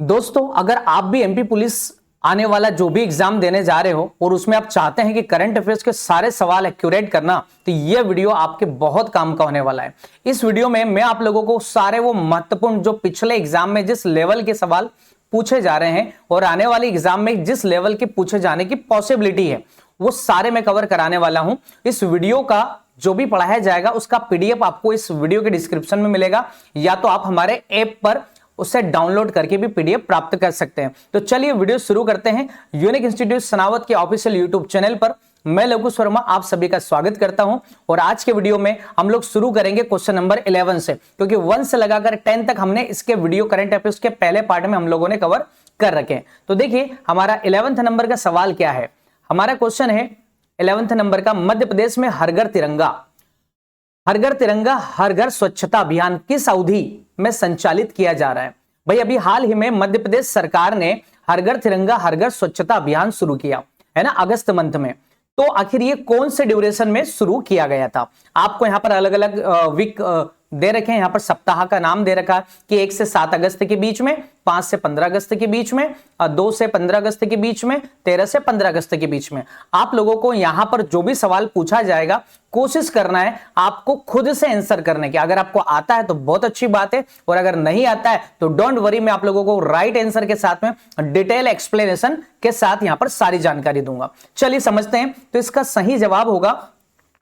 दोस्तों, अगर आप भी एमपी पुलिस आने वाला जो भी एग्जाम देने जा रहे हो और उसमें आप चाहते हैं कि करंट अफेयर्स के सारे सवाल एक्यूरेट करना, तो यह वीडियो आपके बहुत काम का होने वाला है। इस वीडियो में मैं आप लोगों को सारे वो महत्वपूर्ण जो पिछले एग्जाम में जिस लेवल के सवाल पूछे जा रहे हैं और आने वाले एग्जाम में जिस लेवल के पूछे जाने की पॉसिबिलिटी है, वो सारे मैं कवर कराने वाला हूं। इस वीडियो का जो भी पढ़ाया जाएगा उसका पीडीएफ आपको इस वीडियो के डिस्क्रिप्शन में मिलेगा, या तो आप हमारे ऐप पर उसे डाउनलोड करके भी पीडीएफ प्राप्त कर सकते हैं। तो चलिए वीडियो शुरू करते हैं। यूनिक इंस्टीट्यूट सनावत के ऑफिशियल यूट्यूब चैनल पर मैं लघुष वर्मा आप सभी का स्वागत करता हूं। और आज के वीडियो में हम लोग शुरू करेंगे क्वेश्चन नंबर 11 से, क्योंकि 1 से लगाकर 10 तक हमने इसके वीडियो करंट अफेयर्स के पहले पार्ट में हम लोगों ने कवर कर रखे हैं। तो देखिए हमारा 11th नंबर का सवाल क्या है। हमारा क्वेश्चन है 11th नंबर का, मध्य प्रदेश में हर घर तिरंगा हर घर स्वच्छता अभियान किस अवधि में संचालित किया जा रहा है। भाई अभी हाल ही में मध्य प्रदेश सरकार ने हर घर तिरंगा हर घर स्वच्छता अभियान शुरू किया है ना, अगस्त मंथ में। तो आखिर ये कौन से ड्यूरेशन में शुरू किया गया था। आपको यहां पर अलग अलग वीक दे रखे हैं। यहां पर सप्ताह का नाम दे रखा है कि 1 से 7 अगस्त के बीच में, 5 से 15 अगस्त के बीच में, 2 से 15 अगस्त के बीच में, 13 से 15 अगस्त के बीच में। आप लोगों को यहां पर जो भी सवाल पूछा जाएगा कोशिश करना है आपको खुद से आंसर करने की। अगर आपको आता है तो बहुत अच्छी बात है, और अगर नहीं आता है तो डोंट वरी, मैं आप लोगों को राइट आंसर के साथ में डिटेल एक्सप्लेनेशन के साथ यहां पर सारी जानकारी दूंगा। चलिए समझते हैं। तो इसका सही जवाब होगा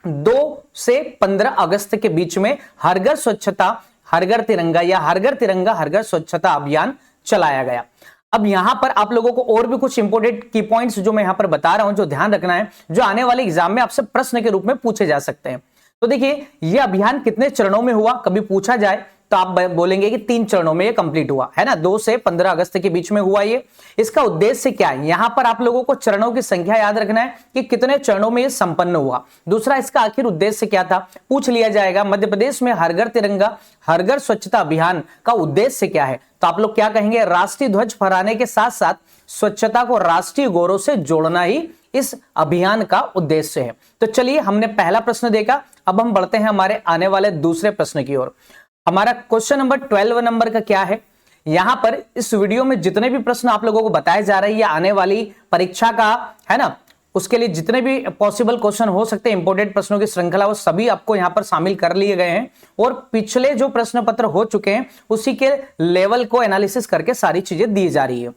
2 से 15 अगस्त के बीच में हर घर स्वच्छता हर घर तिरंगा या हर घर तिरंगा हर घर स्वच्छता अभियान चलाया गया। अब यहां पर आप लोगों को और भी कुछ इंपोर्टेंट की पॉइंट्स जो मैं यहां पर बता रहा हूं, जो ध्यान रखना है, जो आने वाले एग्जाम में आपसे प्रश्न के रूप में पूछे जा सकते हैं। तो देखिए यह अभियान कितने चरणों में हुआ, कभी पूछा जाए तो आप बोलेंगे कि 3 चरणों में ये कंप्लीट हुआ है ना, 2 से 15 अगस्त के बीच में हुआ ये। इसका उद्देश्य क्या है, यहां पर आप लोगों को चरणों की संख्या याद रखना है कि कितने चरणों में ये संपन्न हुआ। दूसरा, इसका आखिर उद्देश्य क्या था, पूछ लिया जाएगा। मध्य प्रदेश में हर घर तिरंगा हर घर स्वच्छता अभियान का उद्देश्य क्या है, तो आप लोग क्या कहेंगे, राष्ट्रीय ध्वज फहराने के साथ साथ स्वच्छता को राष्ट्रीय गौरव से जोड़ना ही इस अभियान का उद्देश्य है। तो चलिए हमने पहला प्रश्न देखा, अब हम बढ़ते हैं हमारे आने वाले दूसरे प्रश्न की ओर। हमारा क्वेश्चन नंबर 12 नंबर का क्या है। यहां पर इस वीडियो में जितने भी प्रश्न आप लोगों को बताए जा रहे हैं, आने वाली परीक्षा का है ना, उसके लिए जितने भी पॉसिबल क्वेश्चन हो सकते हैं, इंपोर्टेंट प्रश्नों की श्रृंखला, वो सभी आपको यहां पर शामिल कर लिए गए हैं। और पिछले जो प्रश्न पत्र हो चुके हैं उसी के लेवल को एनालिसिस करके सारी चीजें दी जा रही है।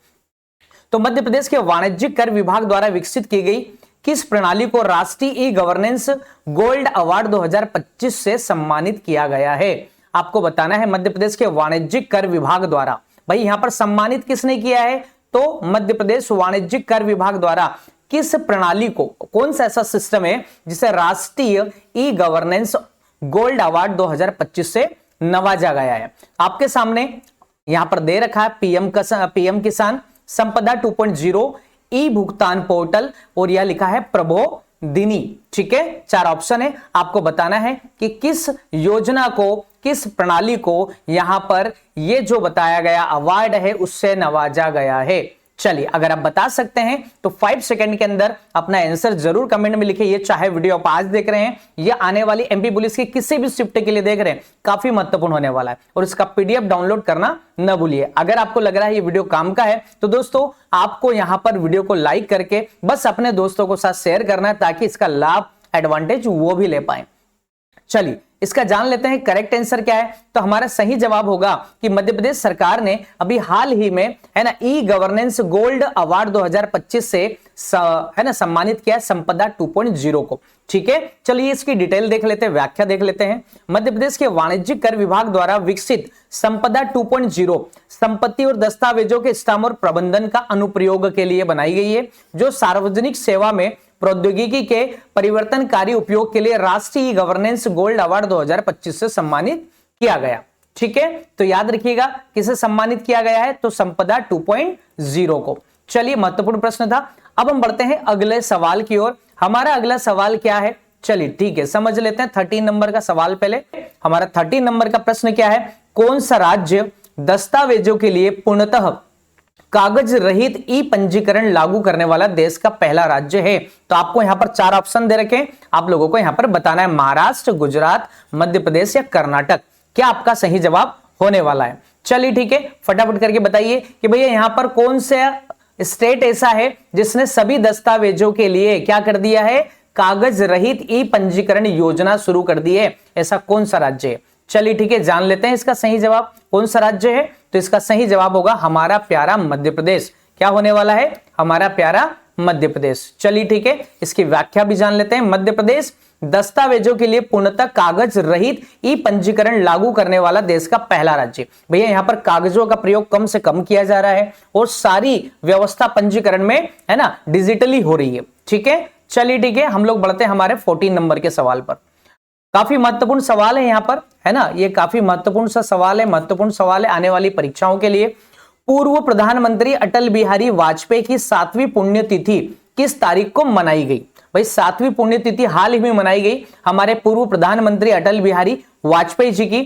तो मध्य प्रदेश के वाणिज्यिक कर विभाग द्वारा विकसित की गई किस प्रणाली को राष्ट्रीय ई गवर्नेंस गोल्ड अवार्ड 2025 से सम्मानित किया गया है। आपको बताना है मध्य प्रदेश के वाणिज्यिक कर विभाग द्वारा। भाई यहां पर सम्मानित किसने किया है, तो मध्य प्रदेश वाणिज्यिक कर विभाग द्वारा किस प्रणाली को, कौन सा ऐसा सिस्टम है जिसे राष्ट्रीय ई गवर्नेंस गोल्ड अवार्ड 2025 से नवाजा गया है। आपके सामने यहां पर दे रखा है पीएम किसान संपदा 2.0 ई भुगतान पोर्टल, और यह लिखा है प्रबोधिनी। ठीक है, 4 ऑप्शन है। आपको बताना है कि किस योजना को, किस प्रणाली को यहां पर ये जो बताया गया अवार्ड है उससे नवाजा गया है। चलिए अगर आप बता सकते हैं तो 5 सेकंड के अंदर अपना आंसर जरूर कमेंट में लिखिए। ये चाहे वीडियो आप आज देख रहे हैं या आने वाली एमपी पुलिस की किसी भी शिफ्ट के लिए देख रहे हैं, काफी महत्वपूर्ण होने वाला है, और इसका पीडीएफ डाउनलोड करना न भूलिए। अगर आपको लग रहा है ये वीडियो काम का है तो दोस्तों आपको यहां पर वीडियो को लाइक करके बस अपने दोस्तों को साथ शेयर करना है, ताकि इसका लाभ एडवांटेज वो भी ले पाए। चलिए इसका जान लेते हैं करेक्ट आंसर क्या है। तो हमारा सही जवाब होगा कि मध्य प्रदेश सरकार ने अभी हाल ही में है ना ई गवर्नेंस गोल्ड अवार्ड 2025 से है ना सम्मानित किया संपदा 2.0 को। ठीक है, चलिए इसकी डिटेल देख लेते हैं, व्याख्या देख लेते हैं। मध्य प्रदेश के वाणिज्यिक कर विभाग द्वारा विकसित संपदा 2.0 संपत्ति और दस्तावेजों के स्टाम्प और प्रबंधन का अनुप्रयोग के लिए बनाई गई है, जो सार्वजनिक सेवा में प्रौद्योगिकी के परिवर्तनकारी उपयोग के लिए राष्ट्रीय गवर्नेंस गोल्ड अवार्ड 2025 से सम्मानित किया गया। ठीक है, तो याद रखिएगा किसे सम्मानित किया गया है, तो संपदा 2.0 को। चलिए महत्वपूर्ण प्रश्न था। अब हम बढ़ते हैं अगले सवाल की ओर। हमारा अगला सवाल क्या है, चलिए ठीक है समझ लेते हैं। 13 नंबर का सवाल पहले। हमारा 13 नंबर का प्रश्न क्या है, कौन सा राज्य दस्तावेजों के लिए पूर्णतः कागज रहित ई पंजीकरण लागू करने वाला देश का पहला राज्य है। तो आपको यहां पर 4 ऑप्शन दे रखे हैं, आप लोगों को यहां पर बताना है महाराष्ट्र, गुजरात, मध्य प्रदेश या कर्नाटक। क्या आपका सही जवाब होने वाला है। चलिए ठीक है, फटाफट करके बताइए कि भैया यहां पर कौन सा स्टेट ऐसा है जिसने सभी दस्तावेजों के लिए क्या कर दिया है, कागज रहित ई पंजीकरण योजना शुरू कर दी है। ऐसा कौन सा राज्य है? चलिए ठीक है, जान लेते हैं इसका सही जवाब कौन सा राज्य है। तो इसका सही जवाब होगा हमारा प्यारा मध्य प्रदेश। क्या होने वाला है? हमारा प्यारा मध्य प्रदेश। चलिए ठीक है, इसकी व्याख्या भी जान लेते हैं। मध्य प्रदेश दस्तावेजों के लिए पूर्णतः कागज रहित ई पंजीकरण लागू करने वाला देश का पहला राज्य। भैया यहां पर कागजों का प्रयोग कम से कम किया जा रहा है और सारी व्यवस्था पंजीकरण में है ना डिजिटली हो रही है। ठीक है, चलिए ठीक है, हम लोग बढ़ते हैं हमारे 14 नंबर के सवाल पर। काफी महत्वपूर्ण सवाल है यहां पर, है ना, ये काफी महत्वपूर्ण सा सवाल है, महत्वपूर्ण सवाल है आने वाली परीक्षाओं के लिए। पूर्व प्रधानमंत्री अटल बिहारी वाजपेयी की 7वीं पुण्यतिथि किस तारीख को मनाई गई? भाई 7वीं पुण्यतिथि हाल ही में मनाई गई हमारे पूर्व प्रधानमंत्री अटल बिहारी वाजपेयी जी की।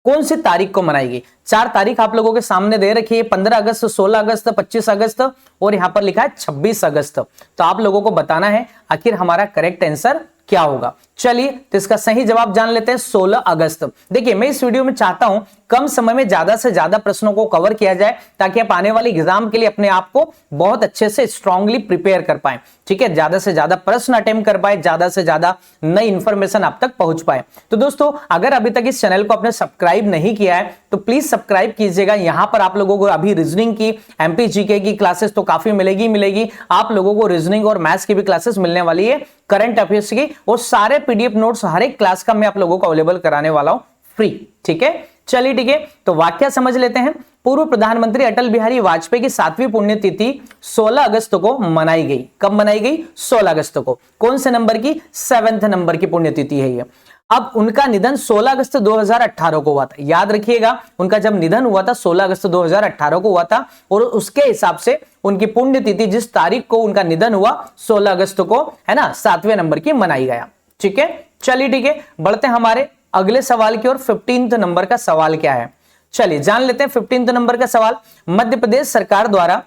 कौन सी तारीख को मनाई गई? 4 तारीख आप लोगों के सामने दे रखी है, 15 अगस्त, 16 अगस्त, 25 अगस्त और यहां पर लिखा है 26 अगस्त। तो आप लोगों को बताना है आखिर हमारा करेक्ट आंसर क्या होगा। चलिए, तो इसका सही जवाब जान लेते हैं 16 अगस्त। देखिए, मैं इस वीडियो में चाहता हूं कम समय में ज्यादा से ज्यादा प्रश्नों को कवर किया जाए ताकि आप आने वाले एग्जाम के लिए अपने आप को बहुत अच्छे से स्ट्रांगली प्रिपेयर कर पाए। ठीक है, ज्यादा से ज्यादा प्रश्न अटेम्प्ट कर पाए, ज्यादा से ज्यादा नई इंफॉर्मेशन आप तक पहुंच पाए। तो दोस्तों, अगर अभी तक इस चैनल को आपने सब्सक्राइब नहीं किया है तो प्लीज सब्सक्राइब कीजिएगा। यहां पर आप लोगों को अभी रीजनिंग की, एमपी जीके की क्लासेस तो काफी मिलेगी। आप लोगों को रीजनिंग और मैथ्स की भी क्लासेस मिलने वाली है, करंट अफेयर्स की, और सारे पीडीएफ नोट्स हर एक क्लास का मैं आप लोगों को अवेलेबल कराने वाला हूं फ्री। ठीक है, चलिए ठीक है, तो वाक्य समझ लेते हैं। पूर्व प्रधानमंत्री अटल बिहारी वाजपेयी की 7वीं पुण्यतिथि 16 अगस्त को मनाई गई। कब मनाई गई? 16 अगस्त को। कौन से नंबर की? 7th नंबर की पुण्यतिथि है ये। अब उनका निधन 16 अगस्त 2018 को हुआ था। याद रखिएगा, उनका जब निधन हुआ था 16 अगस्त 2018 को हुआ था, और उसके हिसाब से उनकी पुण्यतिथि जिस तारीख को उनका निधन हुआ 16 अगस्त को, है ना, 7वें नंबर की मनाई गया। ठीक है, चलिए ठीक है, बढ़ते हैं हमारे अगले सवाल की ओर। 15 नंबर का सवाल क्या है? चलिए जान लेते हैं 15 नंबर का सवाल। मध्य प्रदेश सरकार द्वारा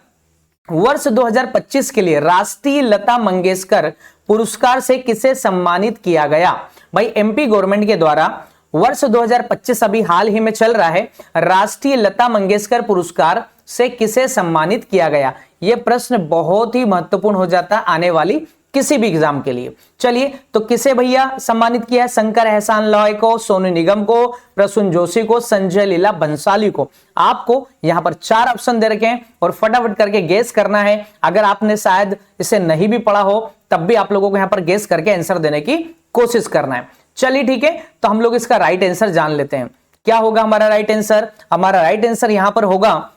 वर्ष 2025 के लिए राष्ट्रीय लता मंगेशकर पुरस्कार से किसे सम्मानित किया गया? भाई एमपी गवर्नमेंट के द्वारा वर्ष 2025 अभी हाल ही में चल रहा है, राष्ट्रीय लता मंगेशकर पुरस्कार से किसे सम्मानित किया गया? यह प्रश्न बहुत ही महत्वपूर्ण हो जाता है आने वाली किसी भी एग्जाम के लिए। चलिए, तो किसे भैया सम्मानित किया है? शंकर एहसान लॉय को, सोनू निगम को, प्रसून जोशी को, संजय लीला बंसाली को। आपको यहां पर 4 ऑप्शन दे रखे हैं और फटाफट करके गेस करना है। अगर आपने शायद इसे नहीं भी पढ़ा हो तब भी आप लोगों को यहां पर गेस करके आंसर देने की कोशिश करना है। चलिए ठीक है, तो हम लोग इसका राइट आंसर जान लेते हैं। क्या होगा हमारा राइट आंसर? हमारा राइट आंसर यहां पर होगा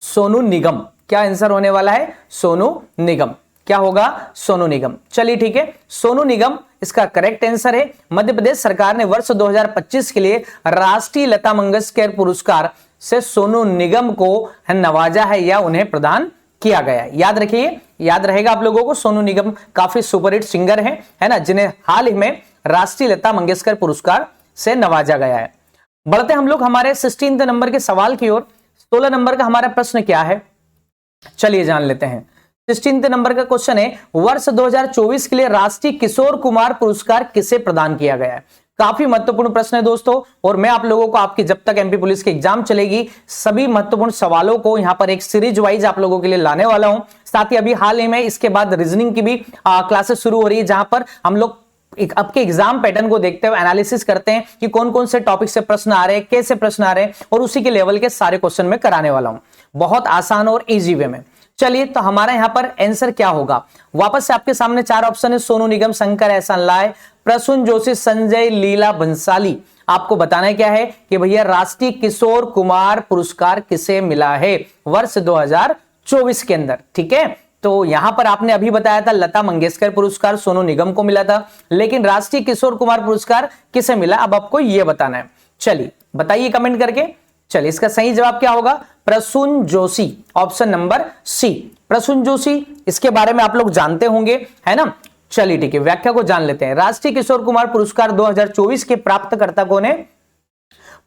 सोनू निगम। क्या आंसर होने वाला है? सोनू निगम। क्या होगा? सोनू निगम। चलिए ठीक है, सोनू निगम इसका करेक्ट आंसर है। मध्य प्रदेश सरकार ने वर्ष 2025 के लिए राष्ट्रीय लता मंगेशकर पुरस्कार से सोनू निगम को नवाजा है या उन्हें प्रदान किया गया। याद रखिए, याद रहेगा आप लोगों को, सोनू निगम काफी सुपरहिट सिंगर है ना, जिन्हें हाल ही में राष्ट्रीय लता मंगेशकर पुरस्कार से नवाजा गया है। बढ़ते हम लोग हमारे 16 नंबर के सवाल की ओर। 16 नंबर का हमारा प्रश्न क्या है? चलिए जान लेते हैं। 16 नंबर का क्वेश्चन है, वर्ष 2024 के लिए राष्ट्रीय किशोर कुमार पुरस्कार किसे प्रदान किया गया है? काफी महत्वपूर्ण प्रश्न है दोस्तों, और मैं आप लोगों को आपकी जब तक एमपी पुलिस की एग्जाम चलेगी सभी महत्वपूर्ण सवालों को यहां पर एक सीरीज वाइज आप लोगों के लिए लाने वाला हूं। साथ ही अभी हाल ही में इसके बाद रीजनिंग की भी क्लासेस शुरू हो रही है, जहां पर हम लोग आपके एग्जाम पैटर्न को देखते हुए एनालिसिस करते हैं कि कौन कौन से टॉपिक से प्रश्न आ रहे हैं, कैसे प्रश्न आ रहे हैं, और उसी के लेवल के सारे क्वेश्चन में कराने वाला हूं, बहुत आसान और इजी वे में। चलिए, तो हमारा यहां पर आंसर क्या होगा? वापस से आपके सामने 4 ऑप्शन है, सोनू निगम, शंकर एहसान लॉय, प्रसून जोशी, संजय लीला बंसाली। आपको बताना है क्या है कि भैया राष्ट्रीय किशोर कुमार पुरस्कार किसे मिला है वर्ष 2024 के अंदर। ठीक है, तो यहां पर आपने अभी बताया था लता मंगेशकर पुरस्कार सोनू निगम को मिला था, लेकिन राष्ट्रीय किशोर कुमार पुरस्कार किसे मिला अब आपको यह बताना है। चलिए बताइए कमेंट करके। चलिए, इसका सही जवाब क्या होगा? Prasoon Joshi, option number C, Prasoon Joshi. इसके बारे में आप लोग जानते होंगे, है ना। चलिए ठीक है, व्याख्या को जान लेते हैं। राष्ट्रीय किशोर कुमार पुरस्कार 2024 के प्राप्तकर्ता कौन है?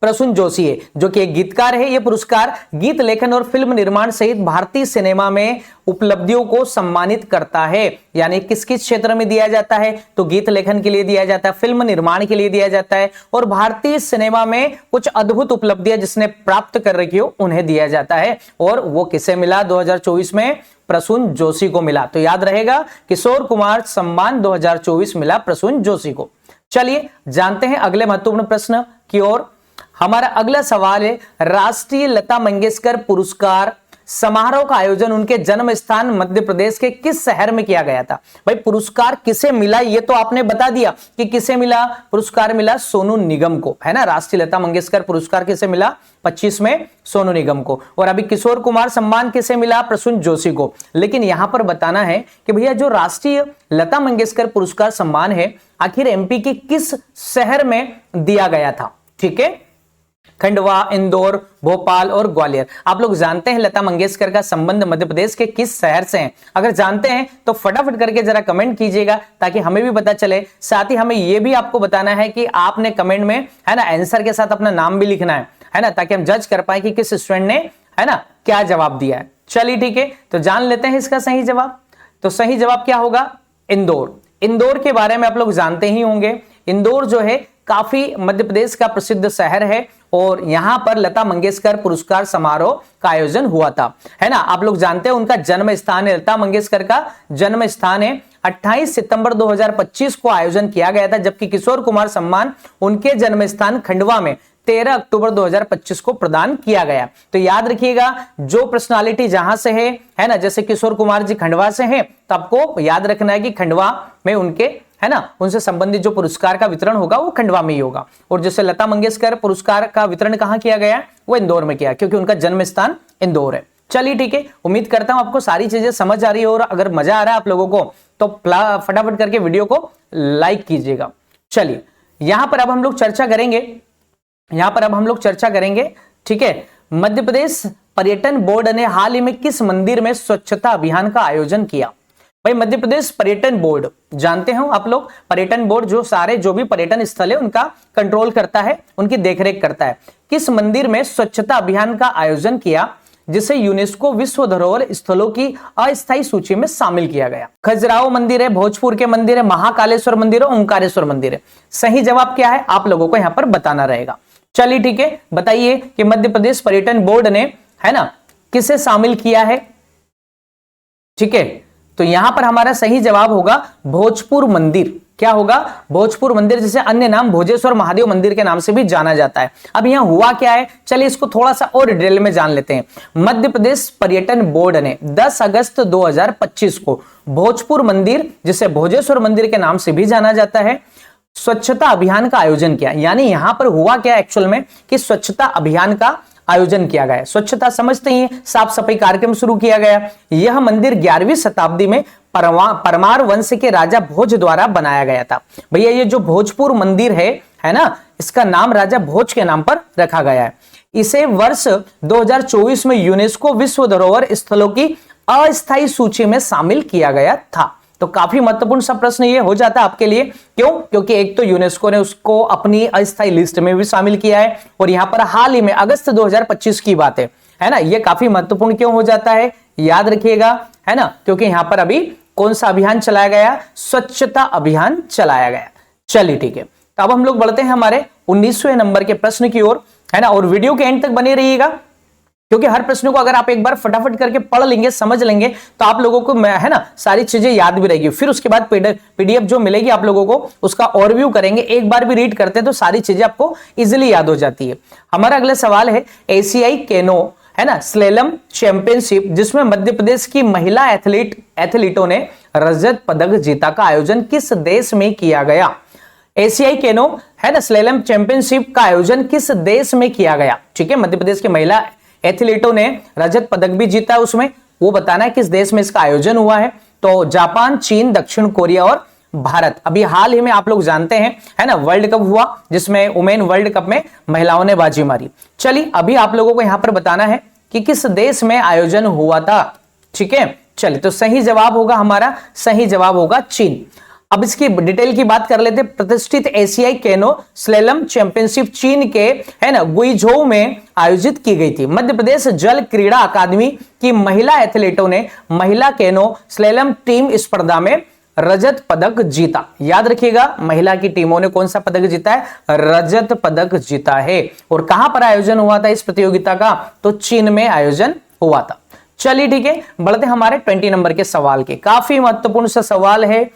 प्रसून जोशी है, जो कि एक गीतकार है। यह पुरस्कार गीत लेखन और फिल्म निर्माण सहित भारतीय सिनेमा में उपलब्धियों को सम्मानित करता है। यानी किस किस क्षेत्र में दिया जाता है, तो गीत लेखन के लिए दिया जाता है, फिल्म निर्माण के लिए दिया जाता है, और भारतीय सिनेमा में कुछ अद्भुत उपलब्धियां जिसने प्राप्त कर रखी हो उन्हें दिया जाता है। और वो किसे मिला 2024 में? प्रसून जोशी को मिला। तो याद रहेगा, किशोर कुमार सम्मान 2024 मिला प्रसून जोशी को। चलिए जानते हैं अगले महत्वपूर्ण प्रश्न की ओर। हमारा अगला सवाल है, राष्ट्रीय लता मंगेशकर पुरस्कार समारोह का आयोजन उनके जन्म स्थान मध्य प्रदेश के किस शहर में किया गया था? भाई पुरस्कार किसे मिला ये तो आपने बता दिया कि किसे मिला, पुरस्कार मिला सोनू निगम को, है ना। राष्ट्रीय लता मंगेशकर पुरस्कार किसे मिला? 25 में सोनू निगम को। और अभी किशोर कुमार सम्मान किसे मिला? प्रसून जोशी को। लेकिन यहां पर बताना है कि भैया जो राष्ट्रीय लता मंगेशकर पुरस्कार सम्मान है आखिर एमपी के किस शहर में दिया गया था? ठीक है, खंडवा, इंदौर, भोपाल और ग्वालियर। आप लोग जानते हैं लता मंगेशकर का संबंध मध्य प्रदेश के किस शहर से है? अगर जानते हैं तो फटाफट करके जरा कमेंट कीजिएगा ताकि हमें भी पता चले। साथ ही हमें यह भी आपको बताना है कि आपने कमेंट में, है ना, आंसर के साथ अपना नाम भी लिखना है ना, ताकि हम जज कर पाए कि किस स्टूडेंट ने, है ना, क्या जवाब दिया है। चलिए ठीक है, तो जान लेते हैं इसका सही जवाब। तो सही जवाब क्या होगा? इंदौर। इंदौर के बारे में आप लोग जानते ही होंगे। इंदौर जो है काफी मध्य प्रदेश का प्रसिद्ध शहर है और यहां पर लता मंगेशकर पुरस्कार समारोह का आयोजन हुआ था, है ना। आप लोग जानते हैं उनका जन्म स्थान है, लता मंगेशकर का जन्म स्थान है 28 सितंबर 2025 को आयोजन किया गया था, जबकि किशोर कुमार सम्मान उनके जन्म स्थान खंडवा में 13 अक्टूबर 2025 को प्रदान किया गया। तो याद रखिएगा, जो पर्सनालिटी जहां से है ना, जैसे किशोर कुमार जी खंडवा से हैं, तो आपको याद रखना है कि खंडवा में उनके, है ना, उनसे संबंधित जो पुरस्कार का वितरण होगा वो खंडवा में ही होगा। और जैसे लता मंगेशकर पुरस्कार का वितरण कहां किया गया? वो इंदौर में किया, क्योंकि उनका जन्म स्थान इंदौर है। चलिए ठीक है, उम्मीद करता हूं आपको सारी चीजें समझ आ रही है, और अगर मजा आ रहा है आप लोगों को तो फटाफट करके वीडियो को लाइक कीजिएगा। चलिए यहां पर अब हम लोग चर्चा करेंगे, ठीक है। मध्य प्रदेश पर्यटन बोर्ड ने हाल ही में किस मंदिर में स्वच्छता अभियान का आयोजन किया? भाई मध्य प्रदेश पर्यटन बोर्ड जानते हो आप लोग, पर्यटन बोर्ड जो भी पर्यटन स्थल है उनका कंट्रोल करता है, उनकी देखरेख करता है। किस मंदिर में स्वच्छता अभियान का आयोजन किया जिसे यूनेस्को विश्व धरोहर स्थलों की अस्थायी सूची में शामिल किया गया? खजुराहो मंदिर है, भोजपुर के मंदिर है, महाकालेश्वर मंदिर है, ओंकारेश्वर मंदिर है। सही जवाब क्या है आप लोगों को यहां पर बताना रहेगा। चलिए ठीक है, बताइए कि मध्य प्रदेश पर्यटन बोर्ड ने, है ना, किसे शामिल किया है? ठीक है, तो यहां पर हमारा सही जवाब होगा भोजपुर मंदिर। क्या होगा? भोजपुर मंदिर, जिसे अन्य नाम भोजेश्वर महादेव मंदिर के नाम से भी जाना जाता है। अब यहां हुआ क्या है, चलिए इसको थोड़ा सा और डिटेल में जान लेते हैं। मध्य प्रदेश पर्यटन बोर्ड ने 10 अगस्त 2025 को भोजपुर मंदिर, जिसे भोजेश्वर मंदिर के नाम से भी जाना जाता है, स्वच्छता अभियान का आयोजन किया। यानी यहां पर हुआ क्या एक्चुअल में कि स्वच्छता अभियान का आयोजन किया गया। स्वच्छता समझते ही, साफ सफाई कार्यक्रम शुरू किया गया। यह मंदिर 11वीं शताब्दी में परमार वंश के राजा भोज द्वारा बनाया गया था। भैया ये जो भोजपुर मंदिर है ना, इसका नाम राजा भोज के नाम पर रखा गया है। इसे वर्ष 2024 में यूनेस्को विश्व धरोहर स्थलों की अस्थायी सूची में शामिल किया गया था। तो काफी महत्वपूर्ण सा प्रश्न ये हो जाता है आपके लिए। क्यों? क्योंकि एक तो यूनेस्को ने उसको अपनी अस्थायी लिस्ट में भी शामिल किया है, और यहां पर हाल ही में अगस्त 2025 की बात है ना। ये काफी महत्वपूर्ण क्यों हो जाता है, याद रखिएगा, है ना, क्योंकि यहां पर अभी कौन सा अभियान चलाया गया? स्वच्छता अभियान चलाया गया। चलिए ठीक है, तो अब हम लोग बढ़ते हैं हमारे 19वें नंबर के प्रश्न की ओर, है ना। और वीडियो के एंड तक बने रहिएगा, क्योंकि हर प्रश्न को अगर आप एक बार फटाफट करके पढ़ लेंगे, समझ लेंगे, तो आप लोगों को, है ना, सारी चीजें याद भी रहेगी। फिर उसके बाद पीडीएफ जो मिलेगी आप लोगों को, उसका ओवरव्यू करेंगे। एक बार भी रीड करते हैं तो सारी चीजें आपको इजिली याद हो जाती है। हमारा अगला सवाल है, एशियाई केनो, है ना, स्लेलम चैंपियनशिप, जिसमें मध्य प्रदेश की महिला एथलीटों ने रजत पदक जीता, का आयोजन किस देश में किया गया? एशियाई केनो, है ना, स्लेलम चैंपियनशिप का आयोजन किस देश में किया गया? ठीक है, मध्य प्रदेश की महिला एथलीटों ने रजत पदक भी जीता, उसमें वो बताना है किस देश में इसका आयोजन हुआ है। तो जापान, चीन, दक्षिण कोरिया और भारत। अभी हाल ही में आप लोग जानते हैं, है ना, वर्ल्ड कप हुआ, जिसमें वुमेन वर्ल्ड कप में महिलाओं ने बाजी मारी। चलिए अभी आप लोगों को यहां पर बताना है कि किस देश में आयोजन हुआ था। ठीक है, चलिए, तो सही जवाब होगा हमारा, सही जवाब होगा चीन। अब इसकी डिटेल की बात कर लेते। प्रतिष्ठित एशियाई केनो स्लेलम चैंपियनशिप चीन के है ना गुइझोउ में आयोजित की गई थी। मध्य प्रदेश जल क्रीड़ा अकादमी की महिला एथलीटों ने महिला केनो स्लेलम टीम स्पर्धा में रजत पदक जीता। याद रखिएगा, महिला की टीमों ने कौन सा पदक जीता है? रजत पदक जीता है। और कहां पर आयोजन हुआ था इस प्रतियोगिता का? तो चीन में आयोजन हुआ था। चलिए ठीक है, बढ़ते हमारे 20 नंबर के सवाल के। काफी महत्वपूर्ण सा सवाल है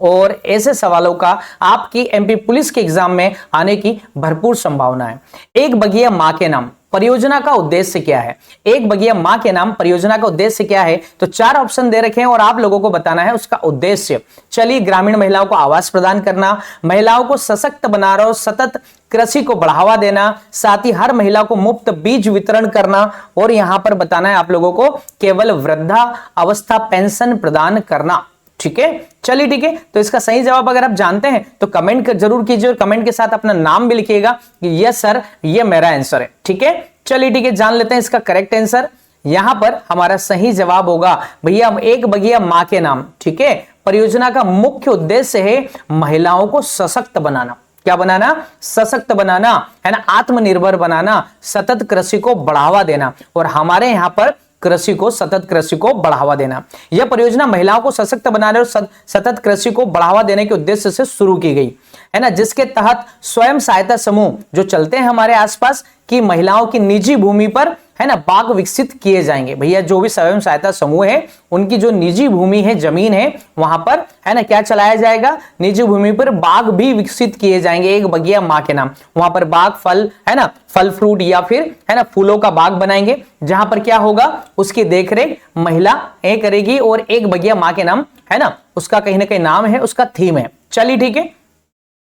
और ऐसे सवालों का आपकी एमपी पुलिस के एग्जाम में आने की भरपूर संभावना है। एक बगिया मां के नाम परियोजना का उद्देश्य क्या है? एक बगिया मां के नाम परियोजना का उद्देश्य क्या है? तो 4 ऑप्शन दे रखे हैं और आप लोगों को बताना है उसका उद्देश्य। चलिए, ग्रामीण महिलाओं को आवास प्रदान करना, महिलाओं को सशक्त बनाना और सतत कृषि को बढ़ावा देना, साथ ही हर महिला को मुफ्त बीज वितरण करना, और यहां पर बताना है आप लोगों को केवल वृद्धा अवस्था पेंशन प्रदान करना। ठीक है, चलिए ठीक है। तो इसका सही जवाब अगर आप जानते हैं तो कमेंट जरूर कीजिए और कमेंट के साथ अपना नाम भी लिखिएगा कि यस सर ये मेरा आंसर है। ठीक है, चलिए ठीक है, जान लेते हैं इसका करेक्ट आंसर। यहां पर हमारा सही जवाब होगा भैया एक बगिया मां के नाम। ठीक है, परियोजना का मुख्य उद्देश्य है महिलाओं को सशक्त बनाना। क्या बनाना? सशक्त बनाना, है ना, आत्मनिर्भर बनाना, सतत कृषि को बढ़ावा देना, और हमारे यहां पर कृषि को सतत कृषि को बढ़ावा देना। यह परियोजना महिलाओं को सशक्त बनाने और सतत कृषि को बढ़ावा देने के उद्देश्य से शुरू की गई है ना, जिसके तहत स्वयं सहायता समूह जो चलते हैं हमारे आसपास की महिलाओं की निजी भूमि पर है ना बाग विकसित किए जाएंगे। भैया जो भी स्वयं सहायता समूह है उनकी जो निजी भूमि है, जमीन है, वहां पर है ना क्या चलाया जाएगा? निजी भूमि पर बाग भी विकसित किए जाएंगे एक बगिया मां के नाम। वहां पर बाग फल है ना, फल फ्रूट या फिर है ना फूलों का बाग बनाएंगे, जहां पर क्या होगा उसकी देखरेख महिला करेगी, और एक बगिया मां के नाम है ना उसका कहीं ना कहीं नाम है, उसका थीम है। चलिए ठीक है,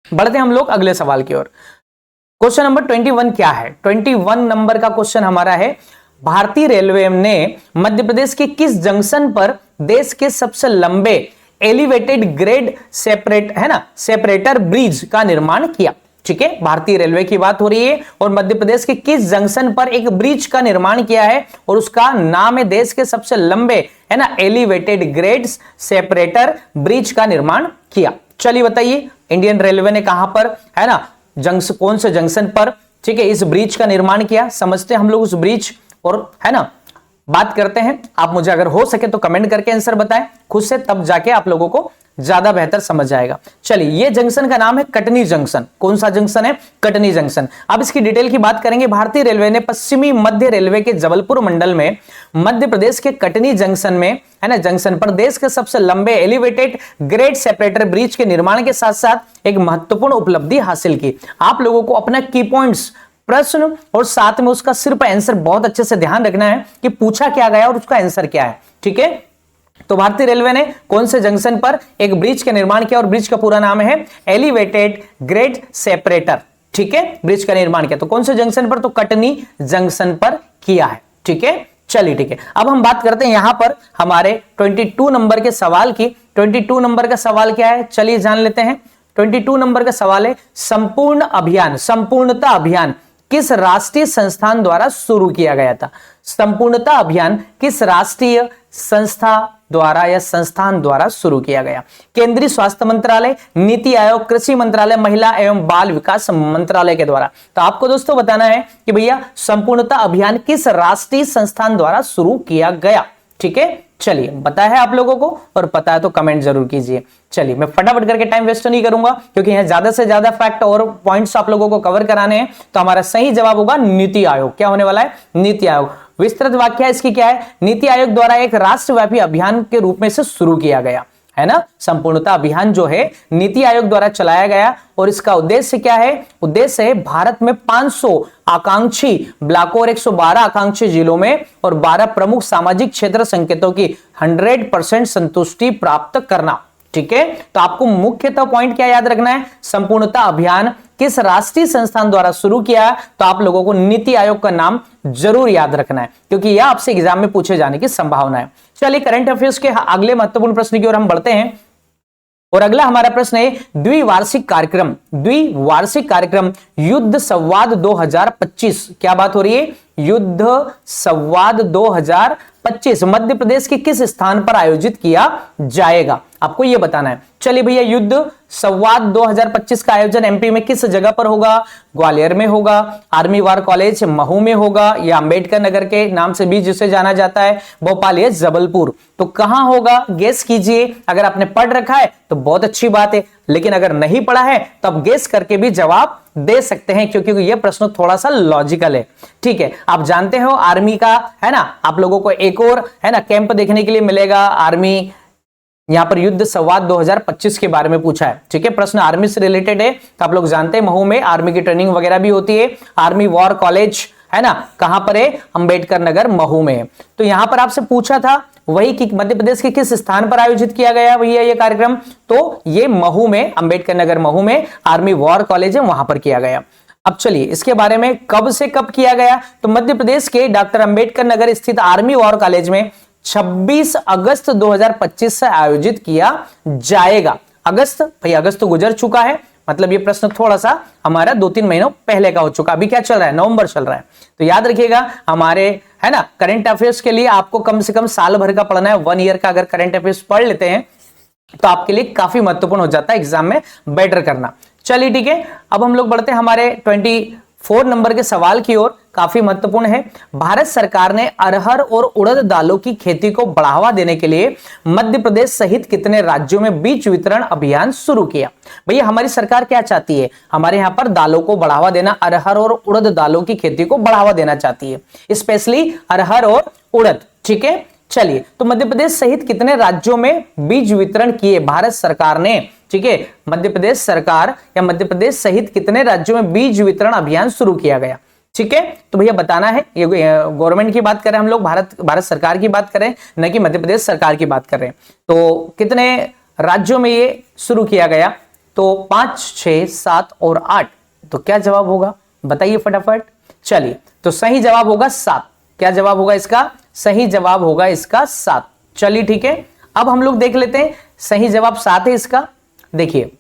बढ़ते हम लोग अगले सवाल की ओर। क्वेश्चन नंबर 21 क्या है? 21 नंबर का क्वेश्चन हमारा है, भारतीय रेलवे ने मध्य प्रदेश के किस जंक्शन पर देश के सबसे लंबे एलिवेटेड ग्रेड सेपरेटर ब्रिज का निर्माण किया? ठीक है, भारतीय रेलवे की बात हो रही है और मध्य प्रदेश के किस जंक्शन पर एक ब्रिज का निर्माण किया है और उसका नाम है देश के सबसे लंबे है ना एलिवेटेड ग्रेड सेपरेटर ब्रिज का निर्माण किया। चलिए बताइए, इंडियन रेलवे ने कहां पर है ना कौन से जंक्शन पर ठीक है इस ब्रिज का निर्माण किया? समझते हैं हम लोग उस ब्रिज और है ना बात करते हैं। आप मुझे अगर हो सके तो कमेंट करके आंसर बताएं खुद से, तब जाके आप लोगों को ज्यादा बेहतर समझ आएगा। चलिए, ये जंक्शन का नाम है कटनी जंक्शन। कौन सा जंक्शन है? कटनी जंक्शन। अब इसकी डिटेल की बात करेंगे। भारतीय रेलवे ने पश्चिमी मध्य रेलवे के जबलपुर मंडल में मध्य प्रदेश के कटनी जंक्शन में है ना जंक्शन पर देश के सबसे लंबे एलिवेटेड ग्रेड सेपरेटर ब्रिज के निर्माण के साथ साथ एक महत्वपूर्ण उपलब्धि हासिल की। आप लोगों को अपना की पॉइंट्स, प्रश्न और साथ में उसका सिर्फ आंसर बहुत अच्छे से ध्यान रखना है कि पूछा क्या गया और उसका आंसर क्या है। ठीक है, तो भारतीय रेलवे ने कौन से जंक्शन पर एक ब्रिज का निर्माण किया और ब्रिज का पूरा नाम है एलिवेटेड ग्रेड सेपरेटर। ठीक है, ब्रिज का निर्माण किया तो कौन से जंक्शन पर? तो कटनी जंक्शन पर किया है। ठीक है, चलिए ठीक है। अब हम बात करते हैं यहां पर हमारे 22 नंबर के सवाल की। 22 नंबर का सवाल क्या है? चलिए जान लेते हैं। 22 नंबर का सवाल है, संपूर्णता अभियान किस राष्ट्रीय संस्थान द्वारा शुरू किया गया था? संपूर्णता अभियान किस राष्ट्रीय संस्था द्वारा या संस्थान द्वारा शुरू किया गया? केंद्रीय स्वास्थ्य मंत्रालय, नीति आयोग, कृषि मंत्रालय, महिला एवं बाल विकास मंत्रालय के द्वारा। तो आपको दोस्तों बताना है कि भैया संपूर्णता अभियान किस राष्ट्रीय संस्थान द्वारा शुरू किया गया। ठीक है, चलिए पता है आप लोगों को, और पता है तो कमेंट जरूर कीजिए। चलिए, मैं फटाफट करके टाइम वेस्ट नहीं करूंगा क्योंकि यहां ज्यादा से ज्यादा फैक्ट और पॉइंट्स आप लोगों को कवर कराने हैं। तो हमारा सही जवाब होगा नीति आयोग। क्या होने वाला है? नीति आयोग। विस्तृत व्याख्या इसकी क्या है? नीति आयोग द्वारा एक राष्ट्रव्यापी अभियान के रूप में से शुरू किया गया है ना। संपूर्णता अभियान जो है नीति आयोग द्वारा चलाया गया और इसका उद्देश्य क्या है? उद्देश्य है भारत में 500 आकांक्षी ब्लॉकों और 112 आकांक्षी जिलों में और 12 प्रमुख सामाजिक क्षेत्र संकेतों की 100% संतुष्टि प्राप्त करना। ठीक है, तो आपको मुख्यतः पॉइंट क्या याद रखना है? संपूर्णता अभियान किस राष्ट्रीय संस्थान द्वारा शुरू किया? तो आप लोगों को नीति आयोग का नाम जरूर याद रखना है क्योंकि यह आपसे एग्जाम में पूछे जाने की संभावना है। चलिए, करंट अफेयर्स के अगले महत्वपूर्ण प्रश्न की ओर हम बढ़ते हैं और अगला हमारा प्रश्न है द्विवार्षिक कार्यक्रम युद्ध संवाद 2025। क्या बात हो रही है? युद्ध संवाद 2025 मध्य प्रदेश के किस स्थान पर आयोजित किया जाएगा, आपको यह बताना है। चलिए भैया, युद्ध संवाद 2025 का आयोजन एमपी में किस जगह पर होगा? ग्वालियर में होगा, आर्मी वार कॉलेज महू में होगा, या अंबेडकर नगर के नाम से भी जिसे जाना जाता है, भोपाल या जबलपुर। तो कहां होगा गेस कीजिए। अगर आपने पढ़ रखा है तो बहुत अच्छी बात है, लेकिन अगर नहीं पढ़ा है तो आप गेस करके भी जवाब दे सकते हैं, क्योंकि यह प्रश्न थोड़ा सा लॉजिकल है। ठीक है, आप जानते हो आर्मी का है ना, आप लोगों को एक और है ना कैंप देखने के लिए मिलेगा। आर्मी यहां पर युद्ध संवाद 2025 के बारे में पूछा है। ठीक है, प्रश्न आर्मी से रिलेटेड है, तो आप लोग जानते हैं महू में आर्मी की ट्रेनिंग वगैरह भी होती है। आर्मी वॉर कॉलेज है ना, कहां पर है? अंबेडकर नगर महू में। तो यहां पर आपसे पूछा था वही कि मध्य प्रदेश के किस स्थान पर आयोजित किया गया भैया ये कार्यक्रम, तो ये महू में, अंबेडकर नगर महू में आर्मी वॉर कॉलेज है, वहां पर किया गया। अब चलिए इसके बारे में कब से कब किया गया, तो मध्य प्रदेश के डॉक्टर अंबेडकर नगर स्थित आर्मी वॉर कॉलेज में 26 अगस्त 2025 से आयोजित किया जाएगा। अगस्त, भाई अगस्त तो गुजर चुका है, मतलब ये प्रश्न थोड़ा सा हमारा 2-3 महीनों पहले का हो चुका। अभी क्या चल रहा है? नवंबर चल रहा है। तो याद रखिएगा हमारे है ना करंट अफेयर्स के लिए आपको कम से कम साल भर का पढ़ना है। 1 ईयर का अगर करंट अफेयर्स पढ़ लेते हैं तो आपके लिए काफी महत्वपूर्ण हो जाता है एग्जाम में बेटर करना। चलिए ठीक है, अब हम लोग बढ़ते हैं हमारे 24 नंबर के सवाल की ओर। काफी महत्वपूर्ण है। भारत सरकार ने अरहर और उड़द दालों की खेती को बढ़ावा देने के लिए मध्य प्रदेश सहित कितने राज्यों में बीज वितरण अभियान शुरू किया? भैया हमारी सरकार क्या चाहती है? हमारे यहां पर दालों को बढ़ावा देना, अरहर और उड़द दालों की खेती को बढ़ावा देना चाहती है, स्पेशली अरहर और उड़द। ठीक है, चलिए तो मध्य प्रदेश सहित कितने राज्यों में बीज वितरण किए भारत सरकार ने? ठीक है, मध्य प्रदेश सरकार या मध्य प्रदेश सहित कितने राज्यों में बीज वितरण अभियान शुरू किया गया? ठीक है, तो भैया बताना है। ये गवर्नमेंट की बात करें हम लोग, भारत सरकार की बात करें, न कि मध्य प्रदेश सरकार की बात करें। तो कितने राज्यों में ये शुरू किया गया? तो 5, 6, 7 और 8। तो क्या जवाब होगा बताइए फटाफट। चलिए, तो सही जवाब होगा 7। क्या जवाब होगा इसका? सही जवाब होगा इसका 7। चलिए ठीक है, अब हम लोग देख लेते हैं सही जवाब 7 है इसका। देखिए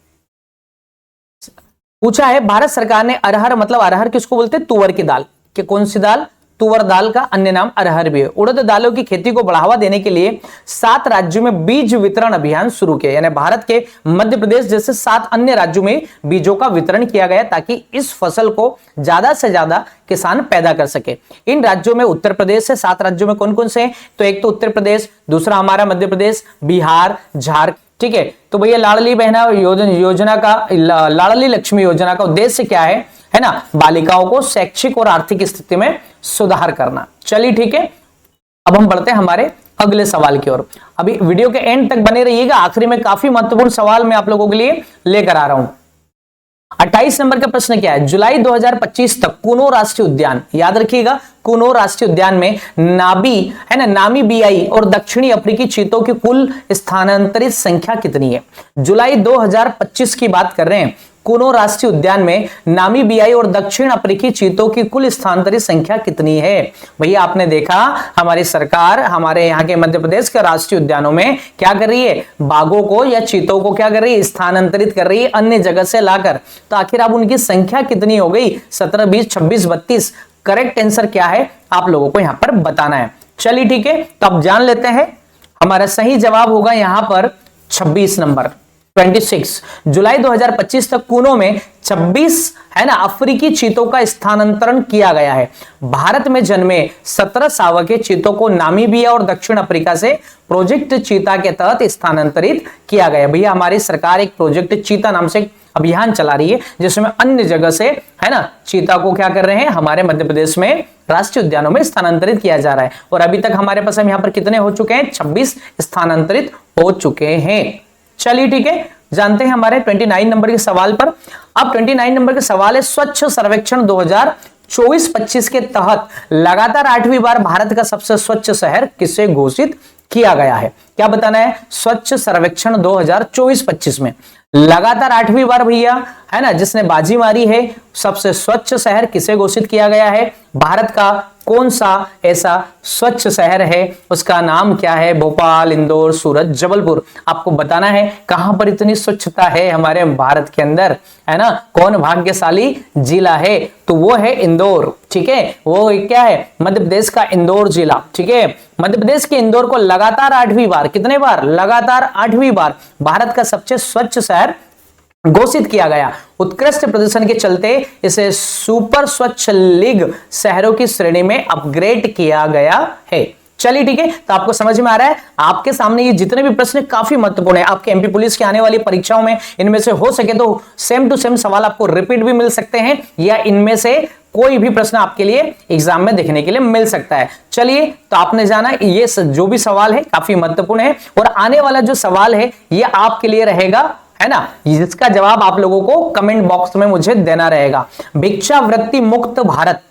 पूछा है भारत सरकार ने अरहर, मतलब अरहर किसको बोलते हैं? तुअर की दाल। कि कौन सी दाल? तुअर दाल का अन्य नाम अरहर भी है। उड़द दालों की खेती को बढ़ावा देने के लिए 7 राज्यों में बीज वितरण अभियान शुरू किया, यानी भारत के मध्य प्रदेश जैसे 7 अन्य राज्यों में बीजों का वितरण किया गया ताकि इस फसल को ज्यादा से ज्यादा किसान पैदा कर सके। इन राज्यों में उत्तर प्रदेश है। 7 राज्यों में कौन कौन से हैं? तो एक तो उत्तर प्रदेश, दूसरा हमारा मध्य प्रदेश, बिहार, झारखंड। ठीक है, तो भैया लाडली बहना योजना का, लाडली लक्ष्मी योजना का उद्देश्य क्या है ना? बालिकाओं को शैक्षिक और आर्थिक स्थिति में सुधार करना। चलिए ठीक है, अब हम बढ़ते हैं हमारे अगले सवाल की ओर। अभी वीडियो के एंड तक बने रहिएगा, आखिरी में काफी महत्वपूर्ण सवाल मैं आप लोगों के लिए लेकर आ रहा हूं। 28 नंबर का प्रश्न क्या है? जुलाई 2025 तक कुनो राष्ट्रीय उद्यान, याद रखिएगा कुनो राष्ट्रीय उद्यान में नामीबियाई और दक्षिणी अफ्रीकी चीतों की कुल स्थानांतरित संख्या कितनी है? जुलाई 2025 की बात कर रहे हैं। कुनो राष्ट्रीय उद्यान में नामीबियाई और दक्षिण अफ्रीकी चीतों की कुल स्थानांतरित संख्या कितनी है? भैया आपने देखा हमारी सरकार हमारे यहाँ के मध्य प्रदेश के राष्ट्रीय उद्यानों में क्या कर रही है? बाघों को या चीतों को क्या कर रही है? स्थानांतरित कर रही है अन्य जगह से लाकर। तो आखिर अब उनकी संख्या कितनी हो गई? 17, 20, 26, 32। करेक्ट आंसर क्या है आप लोगों को यहां पर बताना है। चलिए ठीक है, तो अब जान लेते हैं हमारा सही जवाब होगा यहां पर 26 नंबर 26। जुलाई 2025 तक कुनो में 26 अफ्रीकी चीतों का स्थानांतरण किया गया है। भारत में जन्मे 17 शावकीय चीतों को नामीबिया और दक्षिण अफ्रीका से प्रोजेक्ट चीता के तहत स्थानांतरित किया गया। भैया हमारी सरकार एक प्रोजेक्ट चीता नाम से अभियान चला रही है, जिसमें अन्य जगह से चीता को क्या कर रहे हैं? हमारे मध्य प्रदेश में राष्ट्रीय उद्यानों में स्थानांतरित किया जा रहा है। और अभी तक हमारे पास हम यहाँ पर कितने हो चुके हैं? 26 स्थानांतरित हो चुके हैं। चलिए ठीक है, जानते हैं हमारे 29 नंबर के सवाल पर। अब 29 नंबर के सवाल है स्वच्छ सर्वेक्षण 2024-25 के तहत लगातार 8वीं बार भारत का सबसे स्वच्छ शहर किसे घोषित किया गया है? क्या बताना है? स्वच्छ सर्वेक्षण 2024-25 में लगातार 8वीं बार भैया जिसने बाजी मारी है, सबसे स्वच्छ शहर किसे घोषित किया गया है? भारत का कौन सा ऐसा स्वच्छ शहर है, उसका नाम क्या है? भोपाल, इंदौर, सूरत, जबलपुर। आपको बताना है कहां पर इतनी स्वच्छता है हमारे भारत के अंदर, है ना। कौन भाग्यशाली जिला है? तो वो है इंदौर, ठीक है। वो क्या है? मध्य प्रदेश का इंदौर जिला, ठीक है। मध्य प्रदेश के इंदौर को लगातार 8वीं बार, कितने बार? लगातार 8वीं बार भारत का सबसे स्वच्छ शहर घोषित किया गया। उत्कृष्ट प्रदर्शन के चलते इसे सुपर स्वच्छ लीग शहरों की श्रेणी में अपग्रेड किया गया है। चलिए ठीक है, तो आपको समझ में आ रहा है। आपके सामने ये जितने भी प्रश्न काफी महत्वपूर्ण है आपके एमपी पुलिस की आने वाली परीक्षाओं में, इनमें से हो सके तो सेम टू सेम सवाल आपको रिपीट भी मिल सकते हैं, या इनमें से कोई भी प्रश्न आपके लिए एग्जाम में देखने के लिए मिल सकता है। चलिए, तो आपने जाना ये जो भी सवाल है काफी महत्वपूर्ण है, और आने वाला जो सवाल है ये आपके लिए रहेगा, है ना। जिसका जवाब आप लोगों को कमेंट बॉक्स में मुझे देना रहेगा। भिक्षावृत्ति मुक्त भारत,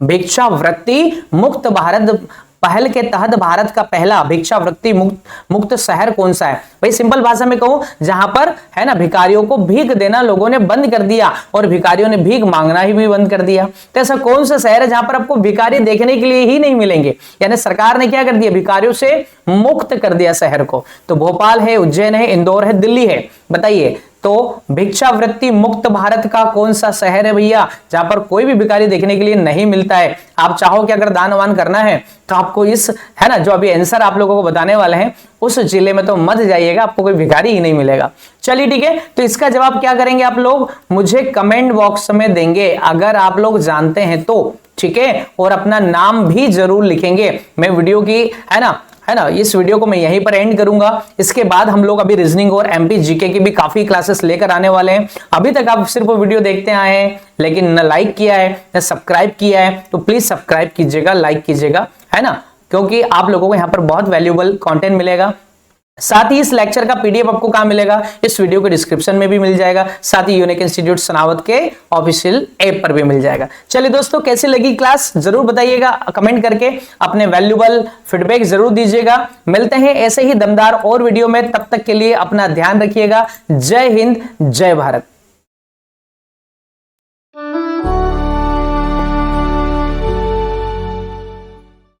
भिक्षावृत्ति मुक्त भारत पहल के तहत भारत का पहला भिक्षावृत्ति मुक्त शहर कौन सा है? भाई सिंपल भाषा में कहूं, जहां पर, है ना, भिखारियों को भीख देना लोगों ने बंद कर दिया और भिखारियों ने भीख मांगना ही भी बंद कर दिया। तो ऐसा कौन सा शहर है जहां पर आपको भिखारी देखने के लिए ही नहीं मिलेंगे? यानी सरकार ने क्या कर दिया? भिखारियों से मुक्त कर दिया शहर को। तो भोपाल है, उज्जैन है, इंदौर है, दिल्ली है। बताइए, तो भिक्षावृत्ति मुक्त भारत का कौन सा शहर है भैया जहां पर कोई भी भिखारी देखने के लिए नहीं मिलता है? आप चाहो कि अगर दान वान करना है तो आपको इस, है ना, जो अभी आंसर आप लोगों को बताने वाले हैं उस जिले में तो मत जाइएगा, आपको कोई भिखारी ही नहीं मिलेगा। चलिए ठीक है, तो इसका जवाब क्या करेंगे आप लोग? मुझे कमेंट बॉक्स में देंगे अगर आप लोग जानते हैं तो, ठीक है, और अपना नाम भी जरूर लिखेंगे। मैं वीडियो की, है ना, इस वीडियो को मैं यहीं पर एंड करूंगा। इसके बाद हम लोग अभी रीजनिंग और एमपी जीके की भी काफी क्लासेस लेकर आने वाले हैं। अभी तक आप सिर्फ वीडियो देखते आए हैं लेकिन न लाइक किया है न सब्सक्राइब किया है, तो प्लीज सब्सक्राइब कीजिएगा, लाइक कीजिएगा, है ना, क्योंकि आप लोगों को यहाँ पर बहुत वैल्यूएबल कंटेंट मिलेगा। साथ ही इस लेक्चर का पीडीएफ आपको कहां मिलेगा? इस वीडियो के डिस्क्रिप्शन में भी मिल जाएगा, साथ ही यूनिक इंस्टीट्यूट सनावत के ऑफिशियल ऐप पर भी मिल जाएगा। चलिए दोस्तों, कैसी लगी क्लास जरूर बताइएगा कमेंट करके, अपने वैल्यूएबल फीडबैक जरूर दीजिएगा। मिलते हैं ऐसे ही दमदार और वीडियो में, तब तक के लिए अपना ध्यान रखिएगा। जय हिंद, जय भारत।